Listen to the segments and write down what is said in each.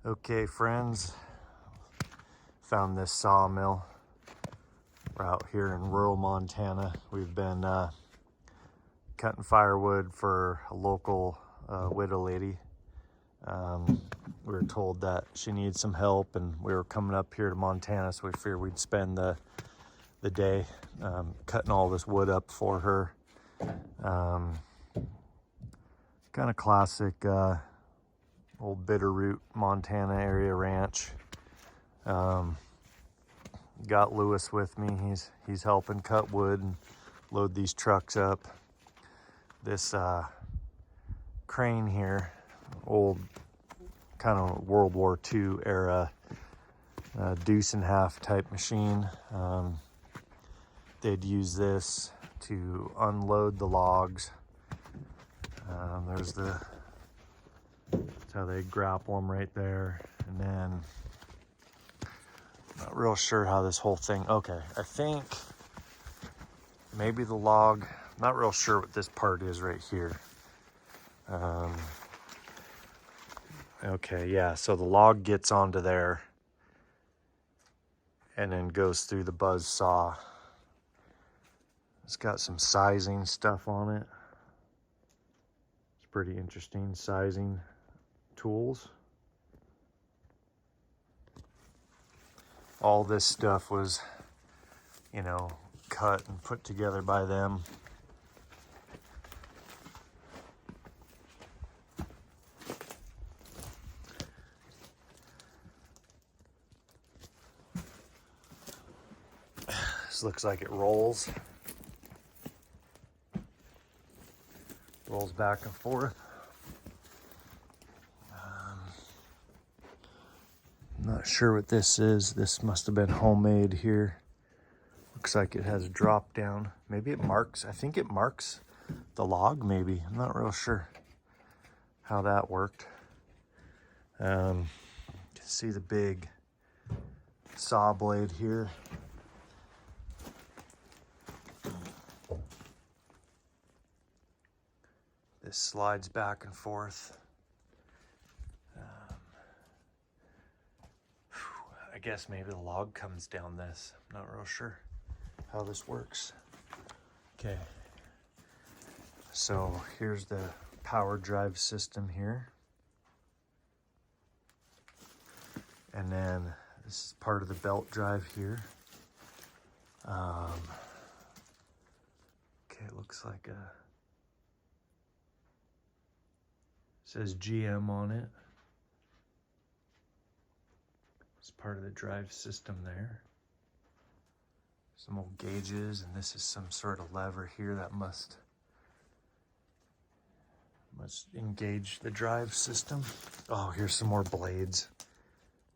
Okay, friends, found this sawmill. We're out here in rural Montana. We've been cutting firewood for a local widow lady. We were told that she needs some help, and we were coming up here to Montana, so we figured we'd spend the day cutting all this wood up for her. Kind of classic old Bitterroot, Montana area ranch. Got Lewis with me. He's helping cut wood and load these trucks up. This crane here, old kind of World War II era deuce and half type machine. They'd use this to unload the logs. That's how they grapple them right there. And then, not real sure how this whole thing, okay, I think maybe the log, not real sure what this part is right here. Okay, yeah, so the log gets onto there and then goes through the buzz saw. It's got some sizing stuff on it. It's pretty interesting, sizing tools. All this stuff was, you know, cut and put together by them. This looks like it rolls. Rolls back and forth. Not sure what this is. This must have been homemade here. Looks like it has a drop down. Maybe it marks, I think it marks the log maybe. I'm not real sure how that worked. You can see the big saw blade here. This slides back and forth. I guess maybe the log comes down this. I'm not real sure how this works. Okay, so here's the power drive system here. And then this is part of the belt drive here. Okay, it looks like says GM on it. It's part of the drive system there. Some old gauges, and this is some sort of lever here that must engage the drive system. Oh, here's some more blades.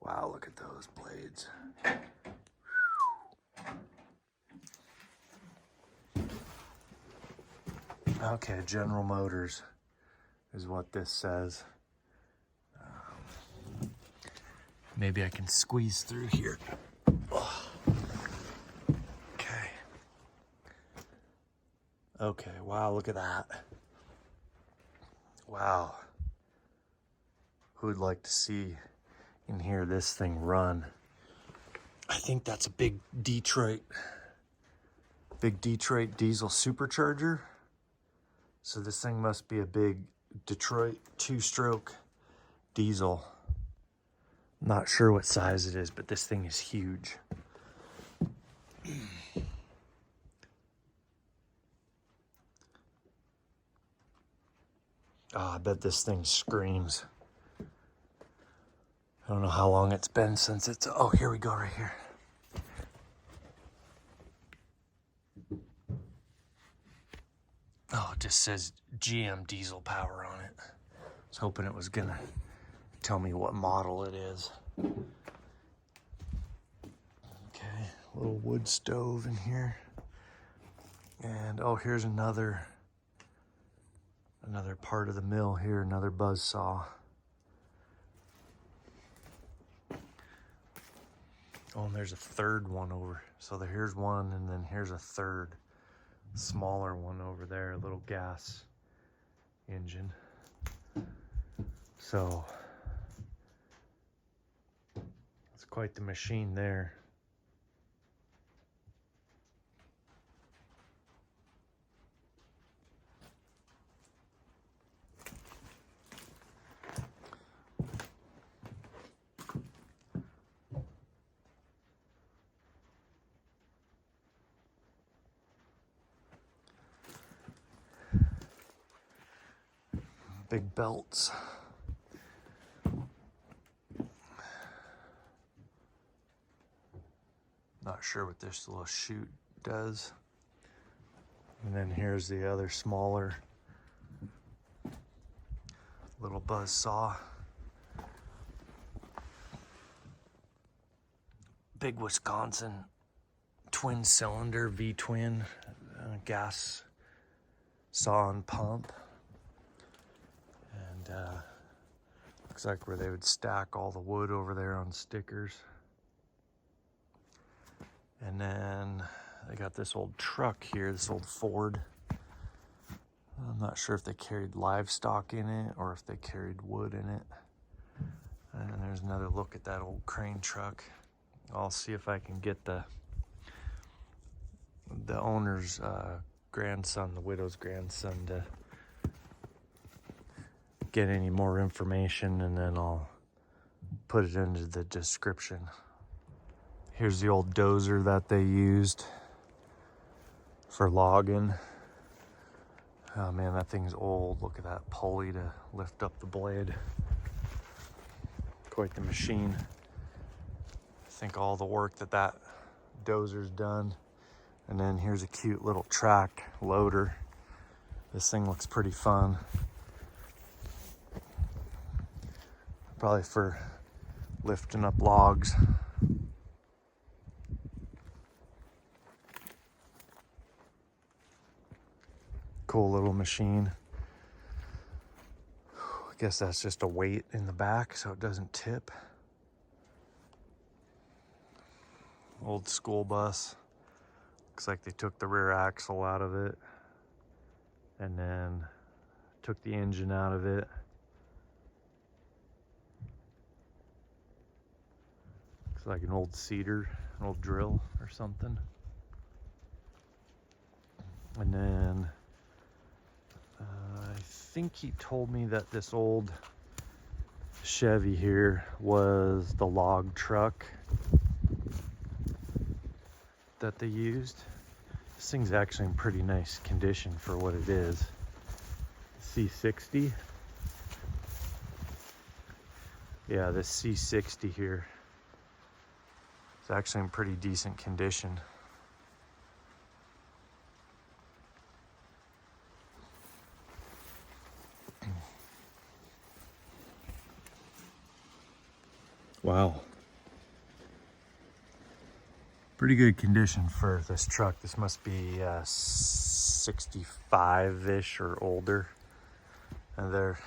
Wow, look at those blades. Okay, General Motors is what this says. Maybe I can squeeze through here. Oh. Okay. Okay, wow, look at that. Wow. Who would like to see and hear this thing run? I think that's a big Detroit diesel supercharger. So this thing must be a big Detroit 2-stroke diesel. Not sure what size it is, but this thing is huge. Oh, I bet this thing screams. I don't know how long it's been since it's, oh, here we go right here. Oh, it just says GM diesel power on it. I was hoping it was gonna tell me what model it is. Okay, a little wood stove in here. And oh, here's another part of the mill here, another buzz saw. Oh, and there's a third one over. So here's one, and then here's a third smaller one over there, a little gas engine. So quite the machine there. Big belts. Not sure what this little chute does. And then here's the other smaller little buzz saw. Big Wisconsin twin cylinder V-twin gas saw and pump. And looks like where they would stack all the wood over there on stickers. And then they got this old truck here, this old Ford. I'm not sure if they carried livestock in it or if they carried wood in it. And then there's another look at that old crane truck. I'll see if I can get the owner's grandson, the widow's grandson, to get any more information, and then I'll put it into the description. Here's the old dozer that they used for logging. Oh man, that thing's old. Look at that pulley to lift up the blade. Quite the machine. I think all the work that dozer's done. And then here's a cute little track loader. This thing looks pretty fun. Probably for lifting up logs. Cool little machine. I guess that's just a weight in the back so it doesn't tip. Old school bus. Looks like they took the rear axle out of it and then took the engine out of it. Looks like an old seeder, an old drill or something. And then I think he told me that this old Chevy here was the log truck that they used. This thing's actually in pretty nice condition for what it is. C60. Yeah, this C60 here. It's actually in pretty decent condition. Wow. Pretty good condition for this truck. This must be 65-ish or older. And they're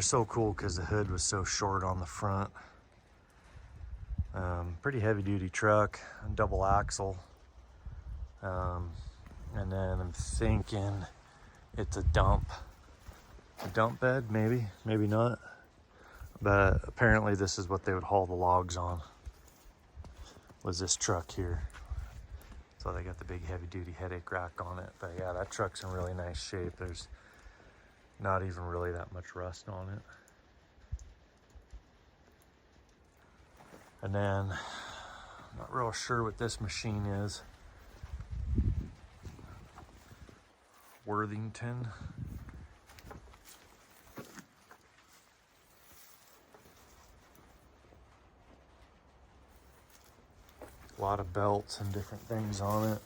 so cool because the hood was so short on the front. Pretty heavy duty truck, double axle. And then I'm thinking it's a dump bed, maybe not. But apparently this is what they would haul the logs on, was this truck here. So they got the big heavy duty headache rack on it. But yeah, that truck's in really nice shape. There's not even really that much rust on it. And then, I'm not real sure what this machine is. Worthington. A lot of belts and different things on it.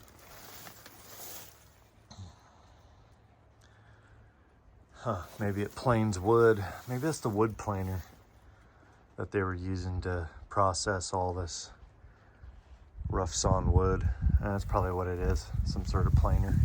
Huh, maybe it planes wood. Maybe that's the wood planer that they were using to process all this rough sawn wood. That's probably what it is, some sort of planer.